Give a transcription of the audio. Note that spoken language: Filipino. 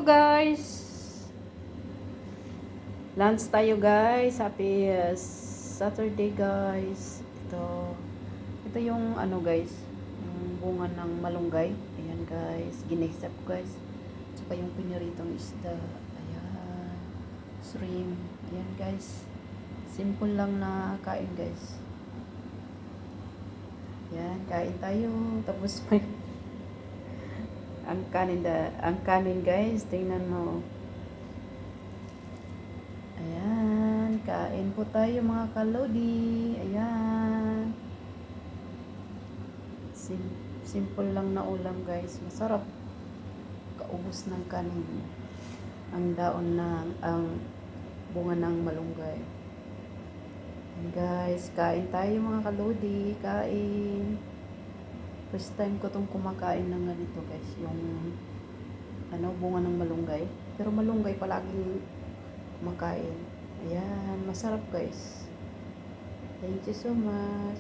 guys! Lunch tayo guys. Happy Saturday guys. Ito yung ano guys, yung bunga ng malunggay. Ayan guys, ginisap guys. Tsaka yung piniritong isda. Ayan. Shrimp. Ayan guys. Simple lang na kain guys. Ayan, kain tayo. Tapos may ang kanin guys, tingnan mo. Ayan, kain po tayo mga kalodi. Ayan. Simple lang na ulam guys, masarap. Kaubos ng kanin. Ang daon ang bunga ng malunggay. Ayan guys, kain tayo mga kalodi, kain. First time ko itong kumakain ng ganito guys, yung bunga ng malunggay. Pero malunggay palaging kumakain. Ayan, masarap guys. Thank you so much.